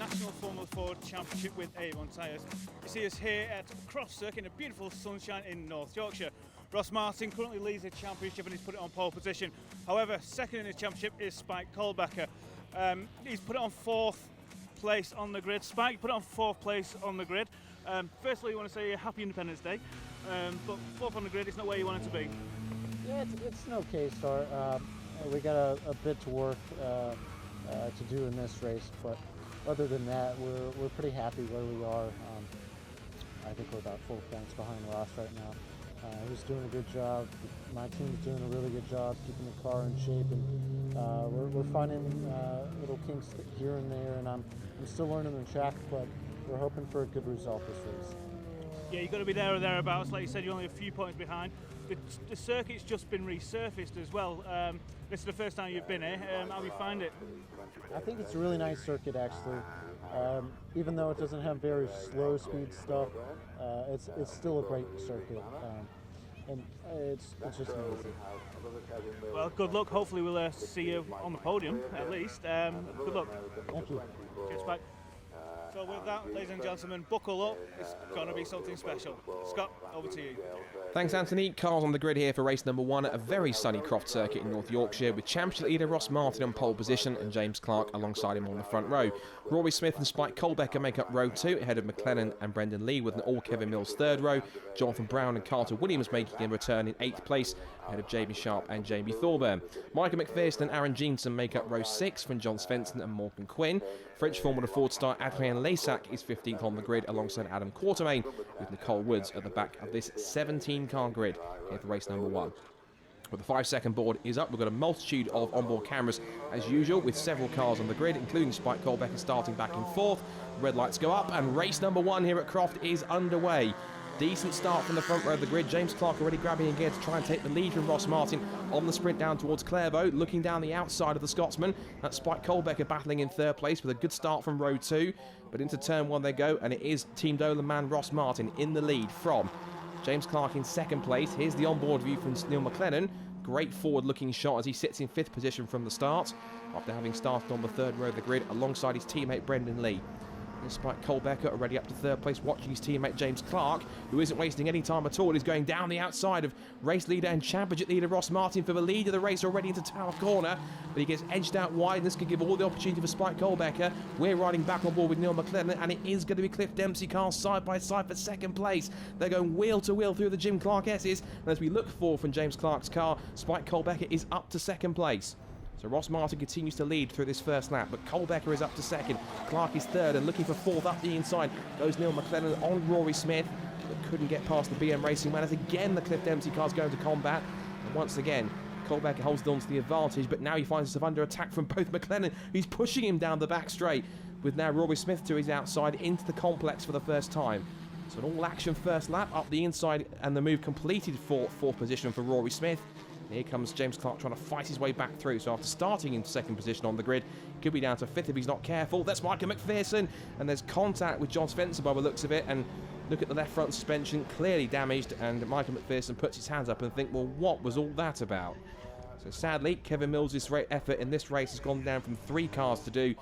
National Formula Ford Championship with Avon Tyres. You see us here at Croft Circuit in a beautiful sunshine in North Yorkshire. Ross Martin currently leads the championship and he's put it on pole position. However, second in his championship is Spike Colbecker. He's put it on 4th place on the grid. Spike put it on 4th place on the grid. Firstly, you want to say Happy Independence Day, but 4th on the grid is not where you want it to be. Yeah, it's an okay start. We got a bit to work to do in this race, but other than that, we're pretty happy where we are. I think we're about 4 points behind Ross right now. He's doing a good job. My team's doing a really good job keeping the car in shape, and we're finding little kinks here and there. And I'm still learning the track, but we're hoping for a good result this race. Yeah, you've got to be there or thereabouts. Like you said, you're only a few points behind. The circuit's just been resurfaced as well. This is the first time you've been here. How do you find it? I think it's a really nice circuit, actually. Even though it doesn't have very slow speed stuff, it's still a great circuit. And it's just amazing. Well, good luck. Hopefully we'll see you on the podium, at least. Good luck. Thank you. Cheers, Spike. So with that, ladies and gentlemen, buckle up. It's going to be something special. Scott, over to you. Thanks, Anthony. Cars on the grid here for race number 1 at a very sunny Croft circuit in North Yorkshire, with championship leader Ross Martin on pole position and James Clark alongside him on the front row. Rory Smith and Spike Colbecker make up row 2 ahead of McLennan and Brendan Lee, with an all Kevin Mills third row. Jonathan Brown and Carter Williams making a return in 8th place ahead of Jamie Sharp and Jamie Thorburn. Michael McPherson and Aaron Jeanson make up row 6 from John Svensson and Morgan Quinn. French Formula Ford star Adrien Laysac is 15th on the grid alongside Adam Quartermain, with Nicole Woods at the back of this 17-car grid here for race number 1. Well, the 5-second board is up. We've got a multitude of onboard cameras as usual, with several cars on the grid, including Spike Colbecker starting back in 4th. Red lights go up and race number 1 here at Croft is underway. Decent start from the front row of the grid. James Clark already grabbing again to try and take the lead from Ross Martin on the sprint down towards Clairvaux. Looking down the outside of the Scotsman, that's Spike Colbecker battling in 3rd place with a good start from row 2. But into turn 1 they go, and it is Team Dolan man Ross Martin in the lead from James Clark in 2nd place. Here's the onboard view from Neil McLennan. Great forward-looking shot as he sits in 5th position from the start, after having started on the 3rd row of the grid alongside his teammate Brendan Lee. Spike Colbecker already up to 3rd place, watching his teammate James Clark, who isn't wasting any time at all. He's going down the outside of race leader and championship leader Ross Martin for the lead of the race already into Tower Corner, but he gets edged out wide, and this could give all the opportunity for Spike Colbecker. We're riding back on board with Neil McLennan, and it is going to be Cliff Dempsey cars side by side for 2nd place. They're going wheel to wheel through the Jim Clark S's, and as we look forward from James Clark's car, Spike Colbecker is up to 2nd place. So Ross Martin continues to lead through this first lap, but Colbecker is up to 2nd. Clark is 3rd, and looking for 4th up the inside goes Neil McLennan on Rory Smith, but couldn't get past the BM Racing man as again the Cliff Dempsey car's going to combat. And once again, Colbecker holds on to the advantage, but now he finds himself under attack from both McLennan. He's pushing him down the back straight, with now Rory Smith to his outside into the complex for the first time. So an all-action first lap up the inside, and the move completed for 4th position for Rory Smith. Here comes James Clark trying to fight his way back through. So after starting in 2nd position on the grid, he could be down to 5th if he's not careful. That's Michael McPherson, and there's contact with John Svensson by the looks of it. And look at the left front suspension, clearly damaged. And Michael McPherson puts his hands up and think, well, what was all that about? So sadly, Kevin Mills' effort in this race has gone down from 3 cars to do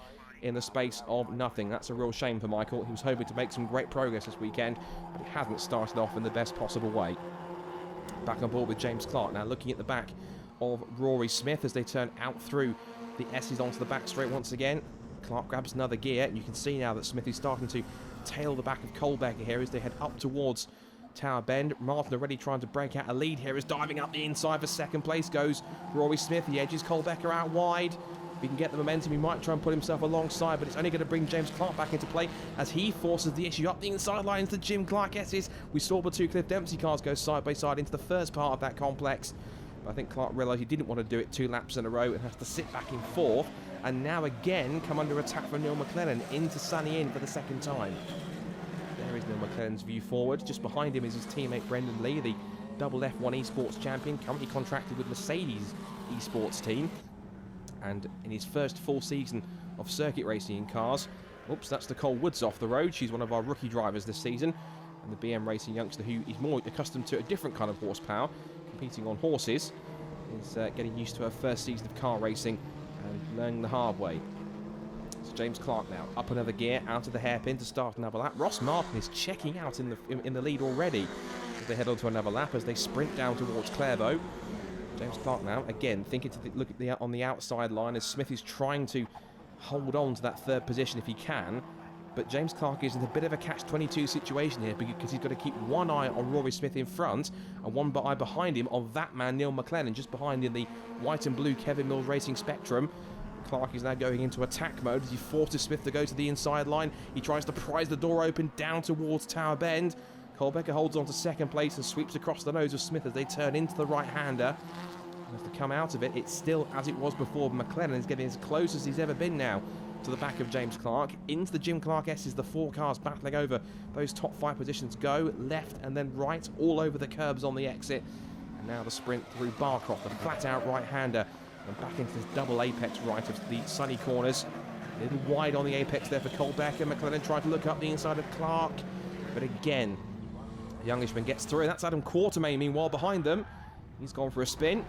in the space of nothing. That's a real shame for Michael. He was hoping to make some great progress this weekend, but he hasn't started off in the best possible way. Back on board with James Clark now, looking at the back of Rory Smith as they turn out through the S's onto the back straight once again. Clark grabs another gear, and you can see now that Smith is starting to tail the back of Colbecker here as they head up towards Tower Bend. Martin already trying to break out a lead here, is diving up the inside for 2nd place goes Rory Smith. He edges Colbecker out wide. If he can get the momentum, he might try and put himself alongside, but it's only going to bring James Clark back into play as he forces the issue up the inside lines to Jim Clark S's. We saw the 2 Cliff Dempsey cars go side by side into the first part of that complex, but I think Clark realised he didn't want to do it 2 laps in a row and has to sit back in 4th, and now again come under attack from Neil McLennan into Sunny Inn for the 2nd time. There is Neil McLennan's view forward. Just behind him is his teammate Brendan Lee, the double F1 esports champion, currently contracted with Mercedes esports team, and in his first full season of circuit racing in cars. Oops, that's Nicole Woods off the road. She's one of our rookie drivers this season, and the BM Racing youngster who is more accustomed to a different kind of horsepower, competing on horses, is getting used to her first season of car racing and learning the hard way. So James Clark now up another gear, out of the hairpin to start another lap. Ross Martin is checking out in the lead already as they head on to another lap as they sprint down towards Clairvaux. James Clark now again thinking to look at on the outside line as Smith is trying to hold on to that third position if he can. But James Clark is in a bit of a catch-22 situation here because he's got to keep one eye on Rory Smith in front and one eye behind him on that man, Neil McLennan, just behind in the white and blue Kevin Mills Racing Spectrum. Clark is now going into attack mode as he forces Smith to go to the inside line. He tries to prise the door open down towards Tower Bend. Colbecker holds on to second place and sweeps across the nose of Smith as they turn into the right-hander. As to come out of it, it's still as it was before. McLennan is getting as close as he's ever been now to the back of James Clark. Into the Jim Clark S's, the 4 cars battling over those top 5 positions go left and then right all over the curbs on the exit. And now the sprint through Barcroft, the flat-out right-hander, and back into this double apex right of the sunny corners. A little wide on the apex there for Colbecker. McLennan trying to look up the inside of Clark, but again, the Youngishman gets through. That's Adam Quartermain, meanwhile, behind them. He's gone for a spin.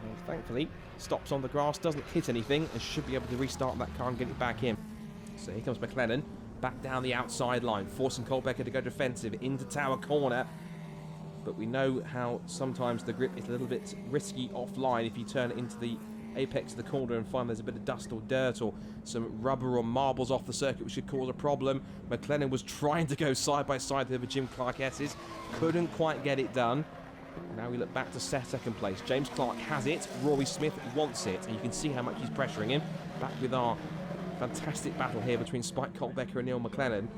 And thankfully, stops on the grass, doesn't hit anything, and should be able to restart that car and get it back in. So here comes McLennan, back down the outside line, forcing Colbecker to go defensive into Tower Corner. But we know how sometimes the grip is a little bit risky offline if you turn it into the apex of the corner and find there's a bit of dust or dirt or some rubber or marbles off the circuit which could cause a problem. McLennan was trying to go side by side with Jim Clark S's, couldn't quite get it done. Now we look back to second place. James Clark has it, Rory Smith wants it, and you can see how much he's pressuring him. Back with our fantastic battle here between Spike Colbecker and Neil McLennan.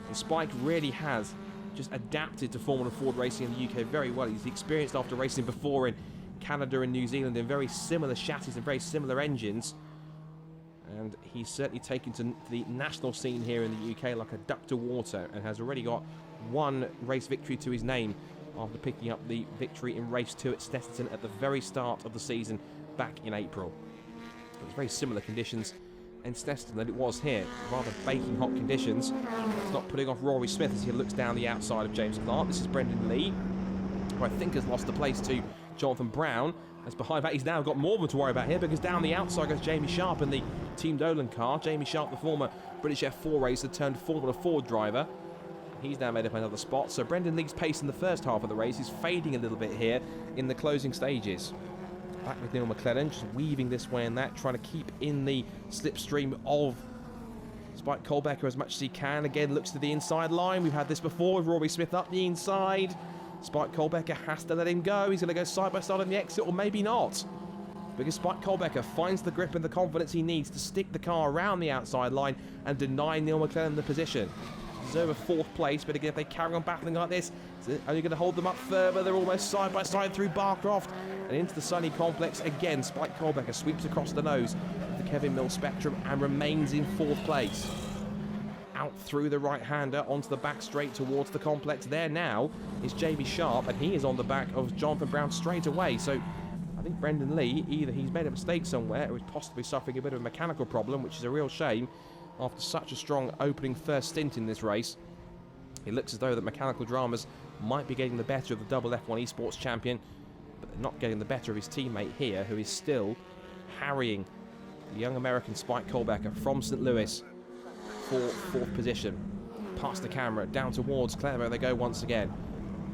And Spike really has just adapted to Formula Ford racing in the UK very well. He's experienced after racing before in Canada and New Zealand in very similar chassis and very similar engines. And he's certainly taken to the national scene here in the UK like a duck to water and has already got 1 race victory to his name after picking up the victory in race 2 at Snetterton at the very start of the season back in April. It was very similar conditions in Snetterton than it was here. Rather baking hot conditions. It's not putting off Rory Smith as he looks down the outside of James Clark. This is Brendan Lee, who I think has lost the place to Jonathan Brown. As behind that, he's now got Morvan to worry about here because down the outside goes Jamie Sharp in the Team Dolan car. Jamie Sharp, the former British F4 racer, turned Formula Ford driver. He's now made up another spot. So Brendan Lee's pace in the first half of the race is fading a little bit here in the closing stages. Back with Neil McLennan, just weaving this way and that, trying to keep in the slipstream of Spike Colbecker as much as he can. Again, looks to the inside line. We've had this before with Rory Smith up the inside. Spike Colbecker has to let him go. He's going to go side by side on the exit, or maybe not. Because Spike Colbecker finds the grip and the confidence he needs to stick the car around the outside line and deny Neil McLennan the position. Deserve a 4th place, but again, if they carry on battling like this, it's only going to hold them up further. They're almost side by side through Barcroft and into the sunny complex. Again, Spike Colbecker sweeps across the nose of the Kevin Mills Spectrum and remains in 4th place. Out through the right-hander onto the back straight towards the complex. There now is Jamie Sharp, and he is on the back of Jonathan Brown straight away. So I think Brendan Lee, either he's made a mistake somewhere or he's possibly suffering a bit of a mechanical problem, which is a real shame after such a strong opening first stint in this race. It looks as though that mechanical dramas might be getting the better of the double F1 Esports champion, but they're not getting the better of his teammate here, who is still harrying the young American Spike Colbecker from St. Louis for 4th position. Past the camera, down towards Clairvaux they go once again.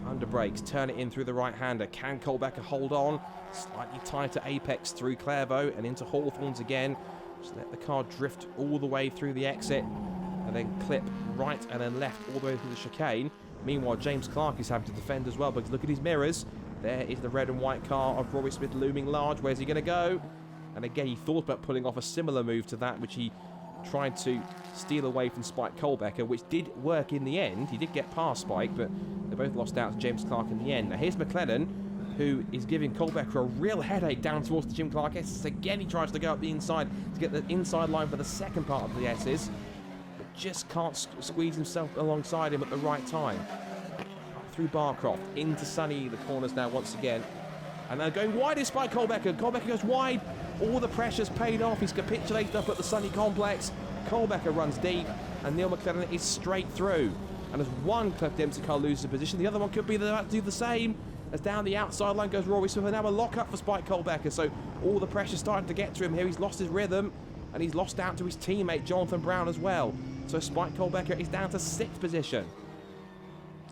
Under brakes, turn it in through the right-hander. Can Colbecker hold on? Slightly tighter apex through Clairvaux and into Hawthorns again. Just let the car drift all the way through the exit and then clip right and then left all the way through the chicane. Meanwhile, James Clark is having to defend as well because look at his mirrors. There is the red and white car of Rory Smith looming large. Where's he going to go? And again, he thought about pulling off a similar move to that, which he tried to steal away from Spike Colbecker, which did work in the end. He did get past Spike, but they both lost out to James Clark in the end. Now here's McLennan, who is giving Colbecker a real headache down towards the Jim Clark S's. Again, he tries to go up the inside to get the inside line for the second part of the S's, but just can't squeeze himself alongside him at the right time. Up through Barcroft, into sunny the corners now once again. And they're going wide is Spike Colbecker. Colbecker goes wide. All the pressure's paid off. He's capitulated up at the sunny complex. Colbecker runs deep, and Neil McLennan is straight through. And as one Cliff Dempsey car loses a position, the other one could be about to do the same. As down the outside line goes Rory Smith, and now a lock up for Spike Colbecker. So all the pressure starting to get to him here. He's lost his rhythm. and he's lost out to his teammate Jonathan Brown as well. So Spike Colbecker is down to 6th position.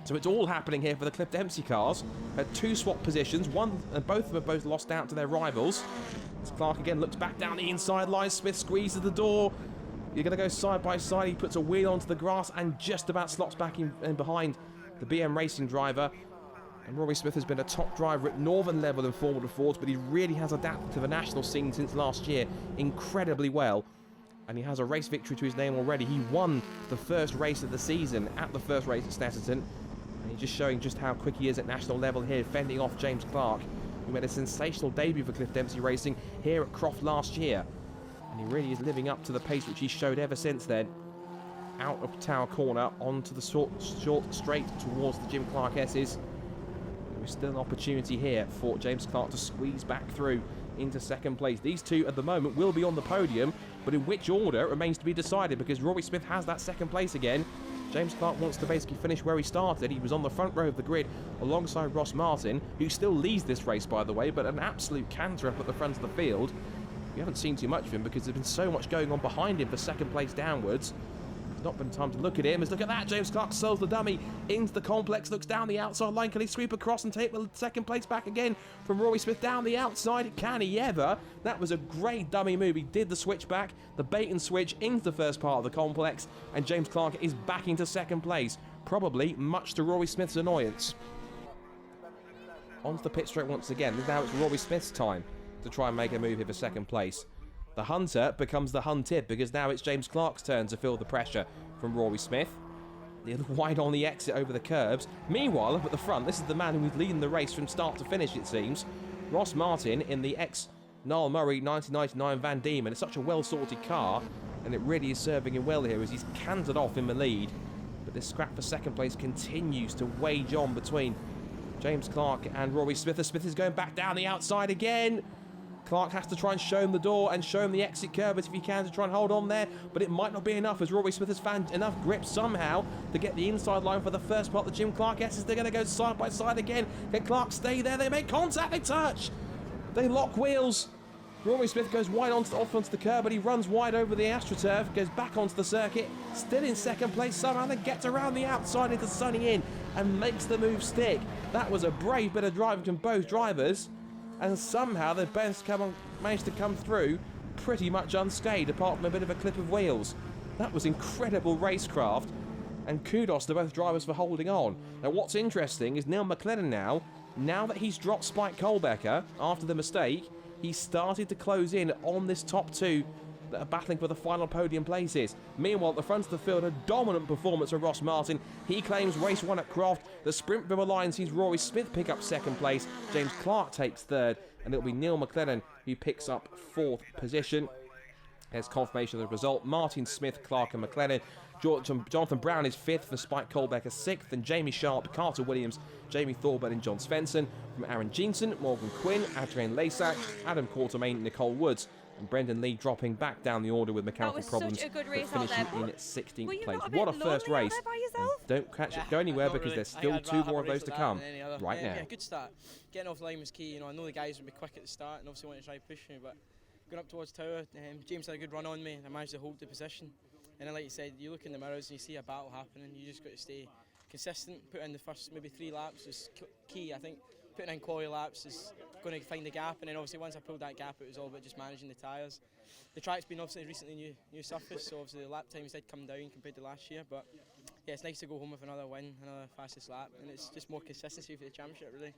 So it's all happening here for the Cliff Dempsey cars at 2 swap positions. One and both of them have both lost out to their rivals. As Clark again looks back down the inside line, Smith squeezes the door. You're going to go side by side. He puts a wheel onto the grass and just about slots back in behind the BM Racing driver. And Rory Smith has been a top driver at Northern level in Formula Fords, but he really has adapted to the national scene since last year incredibly well. And he has a race victory to his name already. He won the first race of the season at the first race at Snetterton. And he's just showing just how quick he is at national level here, fending off James Clark, who made a sensational debut for Cliff Dempsey Racing here at Croft last year. And he really is living up to the pace which he showed ever since then. Out of Tower Corner, onto the short straight towards the Jim Clark S's. There is still an opportunity here for James Clark to squeeze back through into 2nd place. These two at the moment will be on the podium, but in which order remains to be decided, because Rory Smith has that 2nd place again. James Clark wants to basically finish where he started. He was on the front row of the grid alongside Ross Martin, who still leads this race, by the way, but an absolute canter up at the front of the field. We haven't seen too much of him because there's been so much going on behind him for 2nd place downwards. There's not been time to look at him. As look at that, James Clark sells the dummy into the complex, looks down the outside line. Can he sweep across and take the 2nd place back again from Rory Smith down the outside? Can he ever? That was a great dummy move. He did the switch back, the bait and switch into the first part of the complex, and James Clark is back into 2nd place, probably much to Rory Smith's annoyance. Onto the pit straight once again. Now it's Rory Smith's time to try and make a move here for 2nd place. The hunter becomes the hunted, because now it's James Clark's turn to feel the pressure from Rory Smith. The other wide on the exit over the curbs. Meanwhile, up at the front, this is the man who is leading the race from start to finish, it seems. Ross Martin in the ex-Niall Murray 1999 Van Diemen. It's such a well-sorted car, and it really is serving him well here as he's cantered off in the lead. But this scrap for 2nd place continues to wage on between James Clark and Rory Smith. Smith is going back down the outside again. Clark has to try and show him the door and show him the exit curve if he can to try and hold on there, but it might not be enough as Rory Smith has found enough grip somehow to get the inside line for the first part of the Jim Clark S's. They're going to go side by side again. Can Clark stay there? They make contact, they touch. They lock wheels. Rory Smith goes wide off onto the curb, but he runs wide over the AstroTurf, goes back onto the circuit, still in 2nd place somehow, then gets around the outside into Sunny Inn and makes the move stick. That was a brave bit of driving from both drivers. And somehow they've managed to come through pretty much unscathed, apart from a bit of a clip of wheels. That was incredible racecraft, and kudos to both drivers for holding on. Now what's interesting is Neil McLennan now that he's dropped Spike Colbecker after the mistake, he's started to close in on this top 2 that are battling for the final podium places. Meanwhile, at the front of the field, a dominant performance from Ross Martin. He claims race 1 at Croft. The sprint River Line sees Rory Smith pick up 2nd place. James Clark takes 3rd, and it'll be Neil McLennan who picks up 4th position. There's confirmation of the result. Martin, Smith, Clark and McLennan. Jonathan Brown is 5th for Spike Colbecker 6th, and Jamie Sharp, Carter Williams, Jamie Thorburn and John Svensson. From Aaron Jeanson, Morgan Quinn, Adrian Laysack, Adam Quartermain, Nicole Woods, and Brendan Lee dropping back down the order with mechanical problems, such a good race but finishing out there. in 16th Were you place. not a bit What a first lonely out race. there by yourself? Don't go anywhere because really. there's still 2 more of those to come right now. Yeah, good start. Getting off the line was key. You know, I know the guys would be quick at the start and obviously wanted to try and push me, but going up towards Tower, James had a good run on me and I managed to hold the position. And then, like you said, you look in the mirrors and you see a battle happening. You just got to stay consistent. Put in the first maybe 3 laps is key. I think putting in quality laps is going to find the gap, and then obviously once I pulled that gap, it was all about just managing the tyres. The track's been obviously recently new surface, so obviously the lap times did come down compared to last year, but yeah, it's nice to go home with another win, another fastest lap, and it's just more consistency for the championship, really.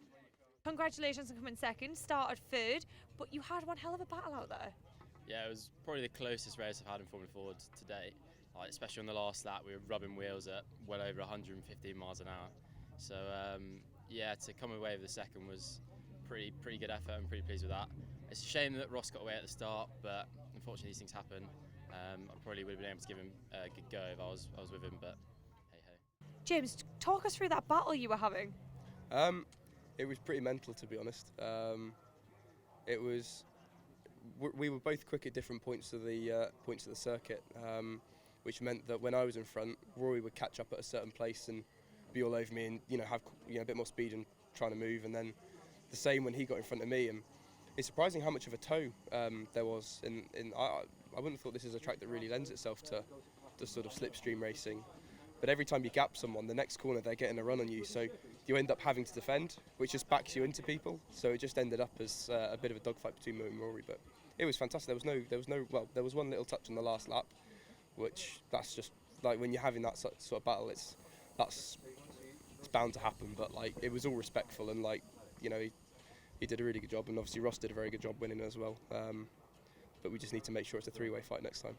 Congratulations on coming 2nd, started 3rd, but you had one hell of a battle out there. Yeah, it was probably the closest race I've had in Formula Ford to date. Especially on the last lap, we were rubbing wheels at well over 115 miles an hour. So yeah, to come away with the 2nd was pretty good effort. I'm pretty pleased with that. It's a shame that Ross got away at the start, but unfortunately these things happen. I probably would have been able to give him a good go if I was with him, but hey ho. James, talk us through that battle you were having. It was pretty mental, to be honest. We were both quick at different points of the circuit, which meant that when I was in front, Rory would catch up at a certain place and be all over me, and have a bit more speed and trying to move, and then the same when he got in front of me. And it's surprising how much of a tow there was. wouldn't have thought this is a track that really lends itself to sort of slipstream racing. But every time you gap someone, the next corner they're getting a run on you, so you end up having to defend, which just backs you into people. So it just ended up as a bit of a dogfight between me and Rory. But it was fantastic. There was one little touch on the last lap, which that's just like when you're having that sort of battle, it's bound to happen. But like it was all respectful, and like, you know, he did a really good job, and obviously Ross did a very good job winning as well. But we just need to make sure it's a three-way fight next time.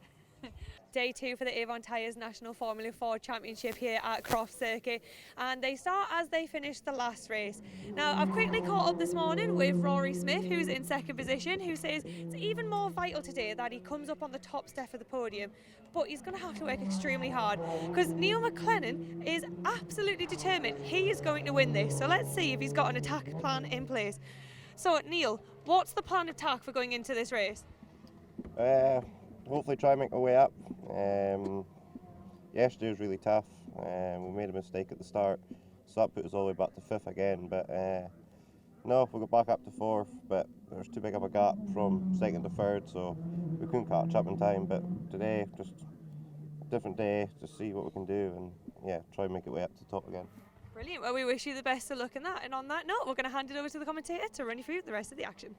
Day 2 for the Avon Tyres National Formula 4 Championship here at Croft Circuit, and they start as they finish the last race. Now, I've quickly caught up this morning with Rory Smith, who's in second position, who says it's even more vital today that he comes up on the top step of the podium, but he's going to have to work extremely hard because Neil McLennan is absolutely determined he is going to win this. So let's see if he's got an attack plan in place. So Neil, what's the plan of attack for going into this race? Hopefully try and make our way up. Yesterday was really tough. We made a mistake at the start, so that put us all the way back to 5th again. But no, we got back up to 4th, but there was too big of a gap from 2nd to 3rd, so we couldn't catch up in time. But today, just a different day to see what we can do, and yeah, try and make it way up to the top again. Brilliant. Well, we wish you the best of luck in that. And on that note, we're going to hand it over to the commentator to run you through the rest of the action.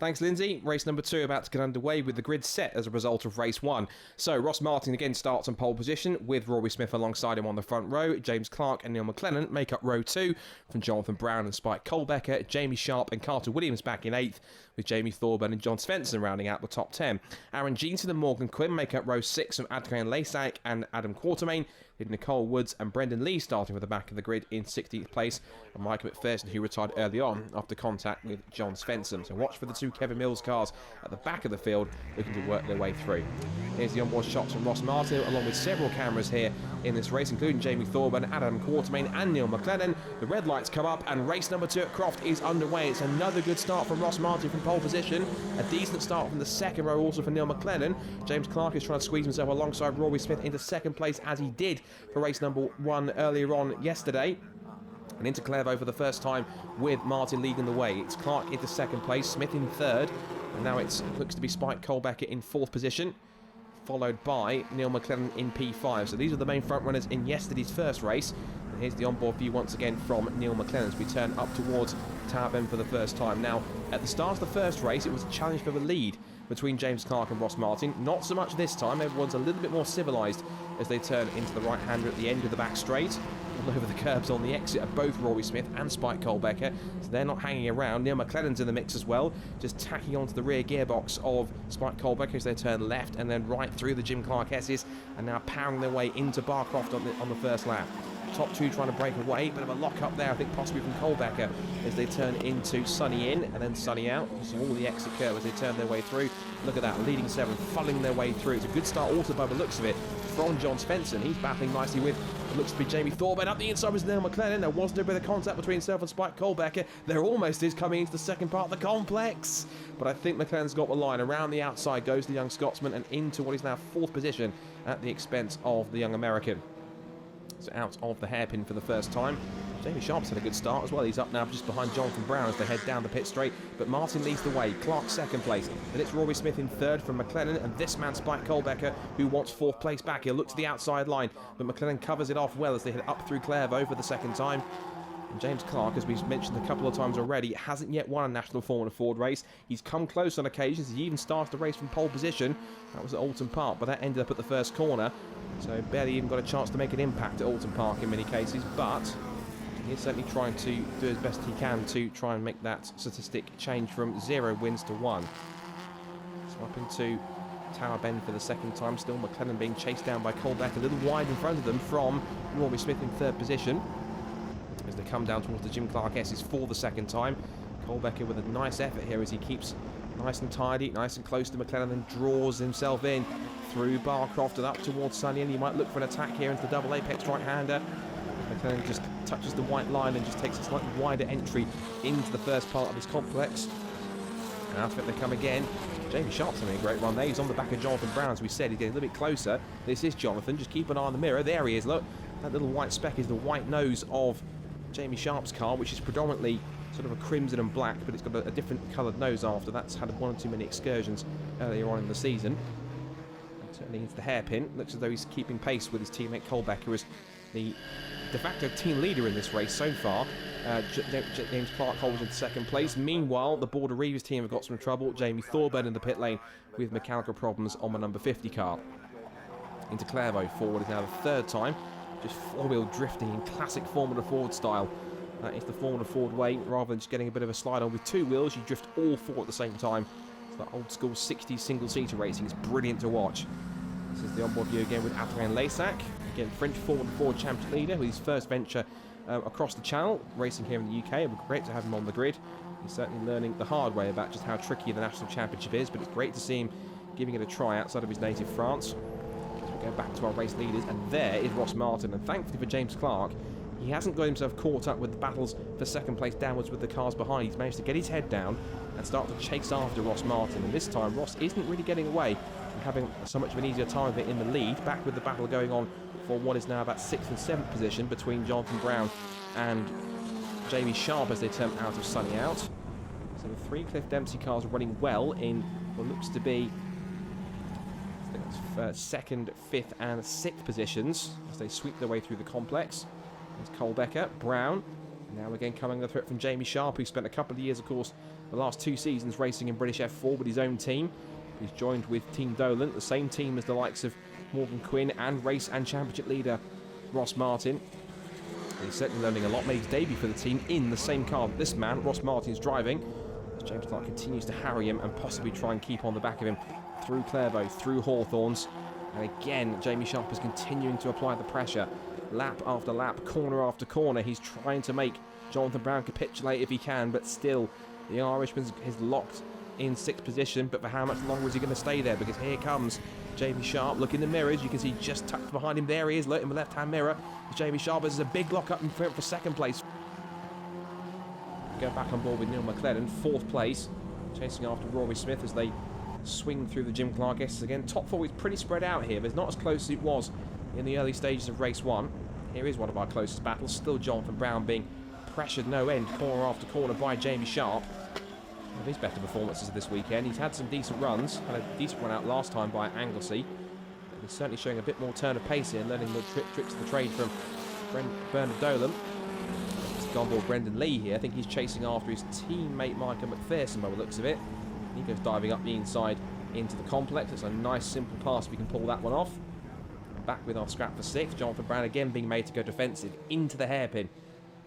Thanks, Lindsay. Race number 2 about to get underway with the grid set as a result of race 1. So Ross Martin again starts on pole position with Rory Smith alongside him on the front row. James Clark and Neil McLennan make up row 2 from Jonathan Brown and Spike Colbecker. Jamie Sharp and Carter Williams back in 8th with Jamie Thorburn and John Svensson rounding out the top 10. Aaron Jeanson and Morgan Quinn make up row 6 from Adrian Laysack and Adam Quartermain, with Nicole Woods and Brendan Lee starting with the back of the grid in 16th place, and Michael McPherson, who retired early on after contact with John Svensson. So watch for the 2 Kevin Mills cars at the back of the field looking to work their way through. Here's the onboard shots from Ross Martin, along with several cameras here in this race, including Jamie Thorburn, Adam Quartermain and Neil McLennan. The red lights come up and race number 2 at Croft is underway. It's another good start from Ross Martin from pole position. A decent start from the second row also for Neil McLennan. James Clark is trying to squeeze himself alongside Rory Smith into second place, as he did for race number 1 earlier on yesterday. And into Clervaux for the first time with Martin leading the way. It's Clark into second place, Smith in third, and now it looks to be Spike Colbecker in 4th position, followed by Neil McLennan in P5. So these are the main front runners in yesterday's first race. And here's the onboard view once again from Neil McLennan as we turn up towards Tower Bend for the first time. Now, at the start of the first race, it was a challenge for the lead between James Clark and Ross Martin. Not so much this time. Everyone's a little bit more civilised as they turn into the right-hander at the end of the back straight. All over the curbs on the exit of both Rory Smith and Spike Colbecker, so they're not hanging around. Neil McLennan's in the mix as well, just tacking onto the rear gearbox of Spike Colbecker as they turn left and then right through the Jim Clark S's, and now powering their way into Barcroft on the first lap. Top 2 trying to break away, bit of a lock up there, I think possibly from Colbecker as they turn into Sunny in and then Sunny out. So all the exit curve as they turn their way through. Look at that, leading 7, funneling their way through. It's a good start also by the looks of it from John Svensson. He's battling nicely with what looks to be Jamie Thorburn. Up the inside was Neil McLennan. There wasn't a bit of contact between himself and Spike Colbecker. There almost is coming into the second part of the complex. But I think McLennan's got the line. Around the outside goes the young Scotsman and into what is now 4th position at the expense of the young American. So out of the hairpin for the first time. Jamie Sharp's had a good start as well. He's up now just behind Jonathan Brown as they head down the pit straight. But Martin leads the way. Clark second place. Then it's Rory Smith in third from McLennan. And this man, Spike Colbecker, who wants 4th place back. He'll look to the outside line. But McLennan covers it off well as they head up through Clervaux for the second time. And James Clark, as we've mentioned a couple of times already, hasn't yet won a National Formula Ford race. He's come close on occasions. He even started the race from pole position. That was at Alton Park, but that ended up at the first corner. So barely even got a chance to make an impact at Alton Park in many cases. But he's certainly trying to do as best he can to try and make that statistic change from 0 wins to 1. So up into Tower Bend for the second time. Still McLennan being chased down by Colbeck, a little wide in front of them from Rory Smith in 3rd position. As they come down towards the Jim Clark S's for the second time. Colbecker with a nice effort here as he keeps nice and tidy, nice and close to McLennan, and draws himself in through Barcroft and up towards Sunny. And he might look for an attack here into the double apex right-hander. McLennan just touches the white line and just takes a slightly wider entry into the first part of his complex. And out of it they come again. Jamie Sharp's having a great run there. He's on the back of Jonathan Brown, as we said. He's getting a little bit closer. This is Jonathan. Just keep an eye on the mirror. There he is, look. That little white speck is the white nose of Jamie Sharp's car, which is predominantly sort of a crimson and black, but it's got a different coloured nose after. That's had one or too many excursions earlier on in the season. And turning into the hairpin, looks as though he's keeping pace with his teammate Colbeck, who is the de facto team leader in this race so far. James Clark holds in second place. Meanwhile, the Border Reivers team have got some trouble. Jamie Thorburn in the pit lane with mechanical problems on the number 50 car. Into Clairvaux forward is now the third time. Just four-wheel drifting in classic Formula Ford style. That is the Formula Ford way. Rather than just getting a bit of a slide on with two wheels, you drift all four at the same time. It's that old school 60s single-seater racing. It's brilliant to watch. This is the onboard view again with Adrien Laysac. Again, French Formula Ford championship leader with his first venture across the channel, racing here in the UK. It would be great to have him on the grid. He's certainly learning the hard way about just how tricky the national championship is, but it's great to see him giving it a try outside of his native France. We go back to our race leaders, and there is Ross Martin, and thankfully for James Clark, he hasn't got himself caught up with the battles for second place downwards with the cars behind. He's managed to get his head down and start to chase after Ross Martin, and this time Ross isn't really getting away and having so much of an easier time of it in the lead, back with the battle going on for what is now about 6th and 7th position between Jonathan Brown and Jamie Sharp as they turn out of sunny out. So the three Cliff Dempsey cars running well in what looks to be second, 5th and 6th positions as they sweep their way through the complex. There's Colbecker, Brown, and now again coming the threat from Jamie Sharp, who spent a couple of years, of course, the last 2 seasons racing in British F4 with his own team. He's joined with Team Dolan, the same team as the likes of Morgan Quinn and race and championship leader Ross Martin. He's certainly learning a lot. Made his debut for the team in the same car that this man, Ross Martin, is driving. As James Clark continues to harry him and possibly try and keep on the back of him through Clairvaux, through Hawthorns. And again, Jamie Sharp is continuing to apply the pressure. Lap after lap, corner after corner. He's trying to make Jonathan Brown capitulate if he can, but still, the Irishman is locked in 6th position. But for how much longer is he going to stay there? Because here comes Jamie Sharp. Look in the mirrors, you can see just tucked behind him. There he is, in the left-hand mirror. Jamie Sharp has a big lock up in front for second place. Go back on board with Neil McLaren, 4th place, chasing after Rory Smith as they swing through the Jim Clark S's again. Top 4 is pretty spread out here, but it's not as close as it was in the early stages of race 1. Here is one of our closest battles, still Jonathan Brown being pressured no end, corner after corner by Jamie Sharp. One of his better performances this weekend. He's had some decent runs, had a decent run out last time by Anglesey. He's certainly showing a bit more turn of pace here, learning the tricks of the trade from Bernard Dolan. He's gone board Brendan Lee here. I think he's chasing after his teammate Micah McPherson by the looks of it. He goes diving up the inside into the complex. It's a nice simple pass if we can pull that one off. Back with our scrap for 6th. Jonathan Brown again being made to go defensive into the hairpin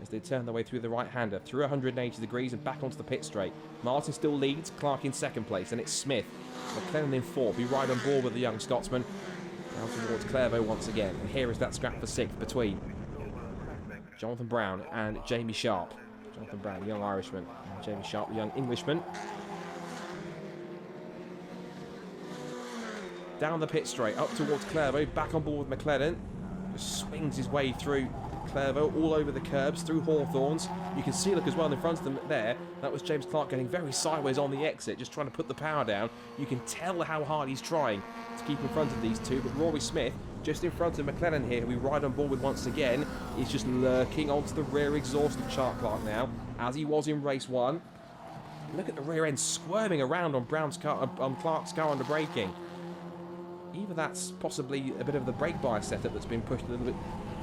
as they turn their way through the right-hander, through 180 degrees and back onto the pit straight. Martin still leads, Clark in 2nd place, and it's Smith. McLennan in 4th. Be right on board with the young Scotsman. Now towards Clairvaux once again. And here is that scrap for 6th between Jonathan Brown and Jamie Sharp. Jonathan Brown, the young Irishman, and Jamie Sharp, the young Englishman. Down the pit straight, up towards Clairvaux, back on board with McLennan. Just swings his way through Clairvaux, all over the curbs, through Hawthorns. You can see, look as well in front of them there, that was James Clark getting very sideways on the exit, just trying to put the power down. You can tell how hard he's trying to keep in front of these two, but Rory Smith, just in front of McLennan here, who we ride on board with once again, is just lurking onto the rear exhaust of Clark now, as he was in race 1. Look at the rear end squirming around on Clark's car under braking. Either that's possibly a bit of the brake bias setup that's been pushed a little bit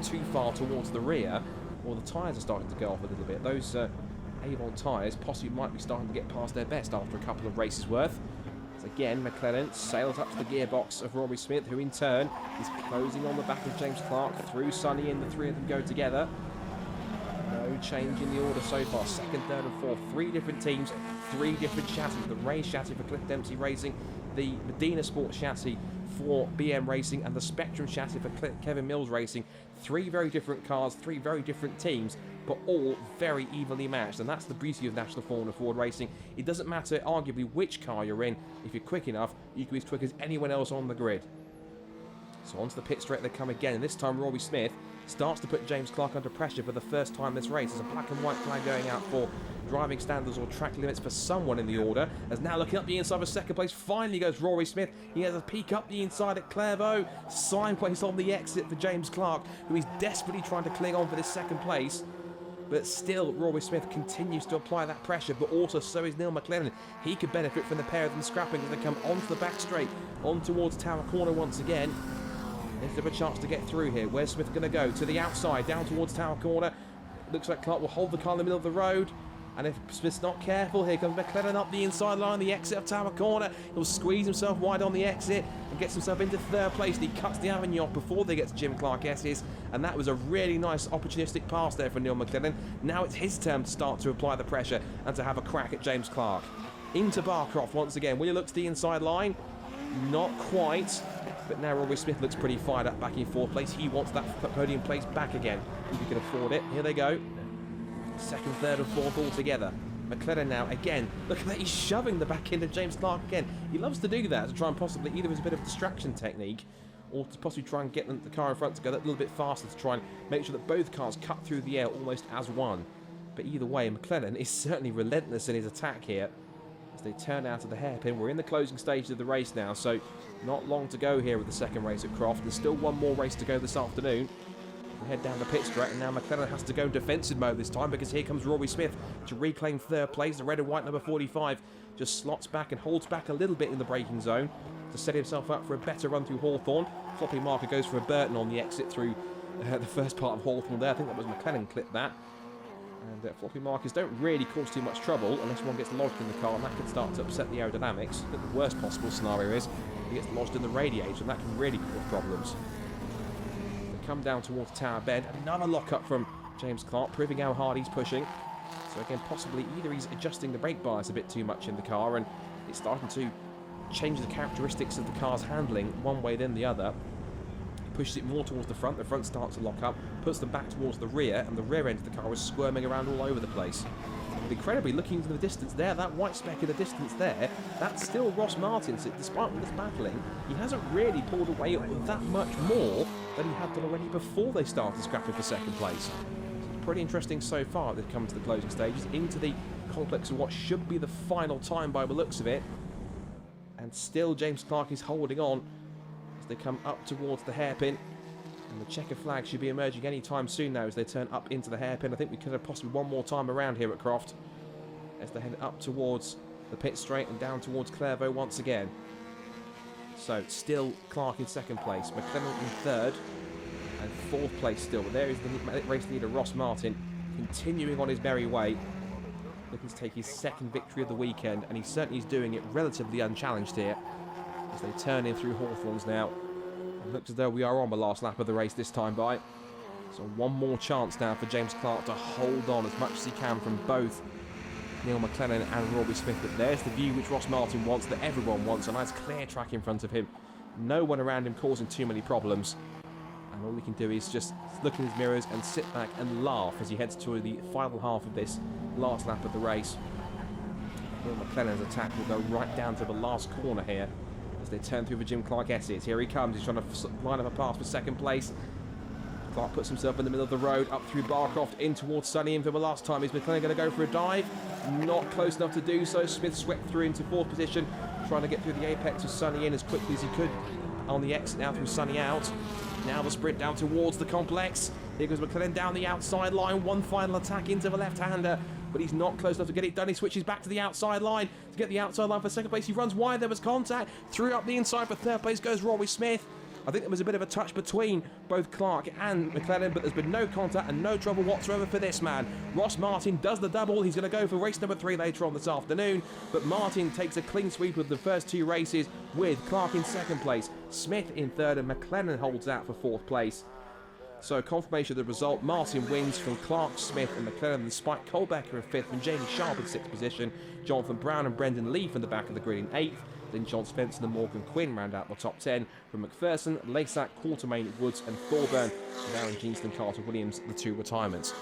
too far towards the rear, or the tyres are starting to go off a little bit. Those Avon tyres possibly might be starting to get past their best after a couple of races worth. So again, McLennan sails up to the gearbox of Rory Smith, who in turn is closing on the back of James Clark. Through Sonny and the three of them go together. No change in the order so far. 2nd, 3rd and 4th. 3 different teams, 3 different chassis. The Ray chassis for Cliff Dempsey Racing, the Medina Sports chassis for BM Racing, and the Spectrum chassis for Kevin Mills Racing. 3 very different cars, 3 very different teams, but all very evenly matched, and that's the beauty of National Formula Ford Racing. It doesn't matter, arguably, which car you're in. If you're quick enough, you can be as quick as anyone else on the grid. So onto the pit straight they come again, and this time Rory Smith starts to put James Clark under pressure for the first time this race. There's a black and white flag going out for driving standards or track limits for someone in the order. As now looking up the inside of 2nd place, finally goes Rory Smith. He has a peek up the inside at Clairvaux. Sign place on the exit for James Clark, who is desperately trying to cling on for this 2nd place. but still Rory Smith continues to apply that pressure, but also so is Neil McLennan. He could benefit from the pair of them scrapping as they come onto the back straight, on towards Tower Corner once again. There's a bit of a chance to get through here. Where's Smith going to go? To the outside, down towards Tower Corner. Looks like Clark will hold the car in the middle of the road. And if Smith's not careful, here comes McLennan up the inside line, the exit of Tower Corner. He'll squeeze himself wide on the exit and gets himself into third place. And he cuts the Avon off before they get to Jim Clark S's. And that was a really nice opportunistic pass there for Neil McLennan. Now it's his turn to start to apply the pressure and to have a crack at James Clark. Into Barcroft once again. Will he look to the inside line? Not quite. But now Rory Smith looks pretty fired up back in fourth place. He wants that podium place back again, if he can afford it. Here they go. Second, third and fourth all together. McLennan now, again, look at that, he's shoving the back end of James Clark again. He loves to do that to try and possibly, either as a bit of a distraction technique or to possibly try and get the car in front to go that little bit faster to try and make sure that both cars cut through the air almost as one. But either way, McLennan is certainly relentless in his attack here as they turn out of the hairpin. We're in the closing stages of the race now, so not long to go here with the second race at Croft. There's still one more race to go this afternoon. We head down the pit straight, and now McLennan has to go in defensive mode this time because here comes Rory Smith to reclaim third place. The red and white number 45 just slots back and holds back a little bit in the braking zone to set himself up for a better run through Hawthorn. Floppy marker goes for a Burton on the exit through the first part of Hawthorn there. I think that was McLennan clipped that. And floppy markers don't really cause too much trouble unless one gets lodged in the car, and that can start to upset the aerodynamics. But the worst possible scenario is he gets lodged in the radiator, and that can really cause problems. Come down towards Tower Bend. Another lock-up from James Clark, proving how hard he's pushing. So again, possibly either he's adjusting the brake bias a bit too much in the car and it's starting to change the characteristics of the car's handling one way then the other. He pushes it more towards the front starts to lock up, puts them back towards the rear, and the rear end of the car is squirming around all over the place. But incredibly, looking into the distance there, that white speck in the distance there, that's still Ross Martin. So despite all this battling, he hasn't really pulled away that much more than he had done already before they started scrapping for second place. So it's pretty interesting so far. They've come to the closing stages, into the complex of what should be the final time by the looks of it. And still James Clark is holding on as they come up towards the hairpin. And the checker flag should be emerging any time soon now as they turn up into the hairpin. I think we could have possibly one more time around here at Croft as they head up towards the pit straight and down towards Clairvaux once again. So still Clark in second place, McLennan in third, and fourth place still. But there is the race leader Ross Martin continuing on his merry way, looking to take his second victory of the weekend, and he certainly is doing it relatively unchallenged here as they turn in through Hawthorns now. It looks as though we are on the last lap of the race this time by. So one more chance now for James Clark to hold on as much as he can from both Neil McLennan and Rory Smith. But there's the view which Ross Martin wants, that everyone wants. A nice clear track in front of him. No one around him causing too many problems. And all he can do is just look in his mirrors and sit back and laugh as he heads to the final half of this last lap of the race. Neil McLennan's attack will go right down to the last corner here as they turn through the Jim Clark S's. Here he comes, he's trying to line up a pass for second place. Clark puts himself in the middle of the road, up through Barcroft, in towards Sunny Inn for the last time. Is McLennan going to go for a dive? Not close enough to do so. Smith swept through into fourth position, trying to get through the apex of Sunny Inn as quickly as he could on the exit now through Sunny Out. Now the sprint down towards the complex. Here goes McLennan down the outside line. One final attack into the left-hander, but he's not close enough to get it done. He switches back to the outside line to get the outside line for second place. He runs wide. There was contact. Through up the inside for third place goes Rory Smith. I think there was a bit of a touch between both Clark and McLennan, but there's been no contact and no trouble whatsoever for this man. Ross Martin does the double. He's going to go for race number 3 later on this afternoon, but Martin takes a clean sweep of the first two races with Clark in second place, Smith in third, and McLennan holds out for fourth place. So confirmation of the result, Martin wins from Clark, Smith and McLennan, and Spike Colbecker in 5th and Jamie Sharp in 6th position. Jonathan Brown and Brendan Lee from the back of the grid in 8th. Then John Spencer and Morgan Quinn round out the top 10 from McPherson, Laysack, Quartermain, Woods and Thorburn. And Aaron Jeanston, Carter Williams, the 2 retirements.